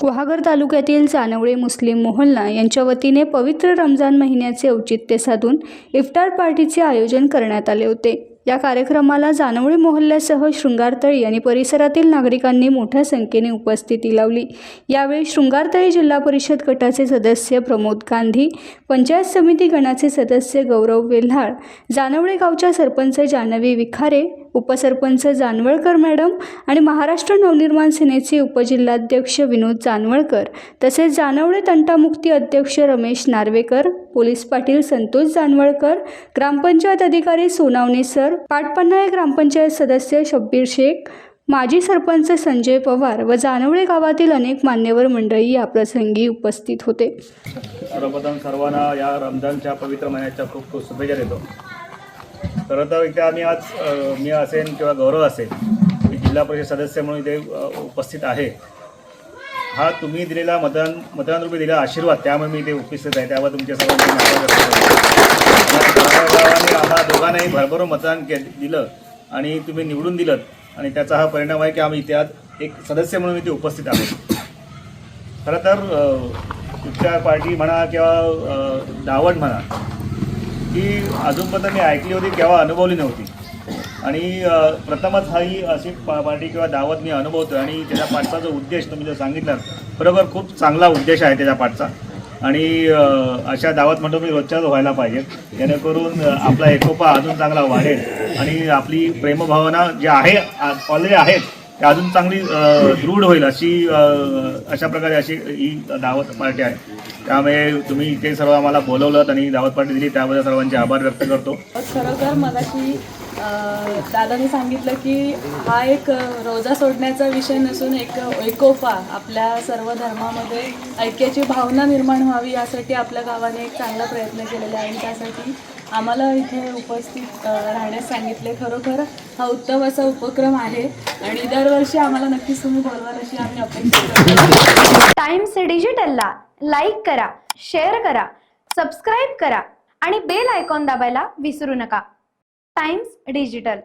गुहागर तालुक्यातील जानवळे मुस्लिम मोहल्ला यांच्या वतीने पवित्र रमजान महिन्याचे औचित्य साधून इफ्तार पार्टीचे आयोजन करण्यात आले होते। या कार्यक्रमाला जानवळे मोहल्ल्यासह शृंगारतळी आणि परिसरातील नागरिकांनी मोठ्या संख्येने उपस्थिती लावली। यावेळी शृंगारतळी जिल्हा परिषद गटाचे सदस्य प्रमोद गांधी, पंचायत समिती गणाचे सदस्य गौरव वेल्हाळ, जानवळे गावच्या सरपंच जानवी विखारे, उपसरपंच जानवळकर मॅडम आणि महाराष्ट्र नवनिर्माण सेनेचे उपजिल्हाध्यक्ष विनोद जानवळकर तसेच जानवळे तंटामुक्ती अध्यक्ष रमेश नार्वेकर, पोलीस पाटील संतोष जानवळकर, ग्रामपंचायत अधिकारी सोनावणे सर, पाटपन्हाळे ग्रामपंचायत सदस्य शब्बीर शेख, माजी सरपंच संजय पवार व जानवळे गावातील अनेक मान्यवर मंडळी या प्रसंगी उपस्थित होते। सर्वप्रथम सर्वांना या रमजानच्या पवित्र महिन्याच्या खूप खूप शुभेच्छा देतो। खरं तर इथे आम्ही आज मी असेन किंवा गौरव असेल मी जिल्हा परिषद सदस्य म्हणून इथे उपस्थित आहे। हा तुम्ही दिलेला मतदानरूपी दिलेला आशीर्वाद त्यामुळे मी इथे उपस्थित आहे, त्यावर तुमच्या सर्वांनी आम्हा दोघांनाही भरभरून मतदान दिलं आणि तुम्ही निवडून दिलं आणि त्याचा हा परिणाम आहे की आम्ही इथे आज एक सदस्य म्हणून इथे उपस्थित आहोत। खरं तर इफ्तार पार्टी म्हणा किंवा दावत म्हणा की अजूनपर्यंत मी ऐकली होती केव्हा अनुभवली नव्हती आणि प्रथमच ही अशी पार्टी किंवा दावत मी अनुभवतो आणि त्याच्या पाठचा जो उद्देश तुम्ही जो सांगितला बरोबर खूप चांगला उद्देश आहे त्याच्या पाठचा आणि अशा दावत म्हणतो मी रोजच्याच व्हायला पाहिजेत जेणेकरून आपला एकोपा अजून चांगला वाढेल आणि आपली प्रेमभावना जे आहे ऑलरेडी आहेत ते अजून चांगली दृढ होईल अशा प्रकारे अशी ही दावत पार्टी आहे। त्यामुळे तुम्ही इथे सर्व आम्हाला बोलवलं आणि दावत पार्टी दिली त्याबद्दल सर्वांचे आभार व्यक्त करतो। खरोखर मगाशी दादाने सांगितलं की हा एक रोजा सोडण्याचा विषय नसून एक एकोपा आपल्या सर्व धर्मामध्ये ऐक्याची भावना निर्माण व्हावी यासाठी आपल्या गावाने एक चांगला प्रयत्न केलेला आहे आणि त्यासाठी आम्हाला इथे उपस्थित राहण्यास सांगितले। खरोखर हा उत्तम असा उपक्रम आहे आणि दरवर्षी आम्हाला नक्कीच तुम्ही बोलवाल अशी आम्ही अपेक्षा करतो। टाइम्स डिजिटलला लाईक करा, शेअर करा, सबस्क्राईब करा आणि बेल आयकॉन दाबायला विसरू नका। Times digital.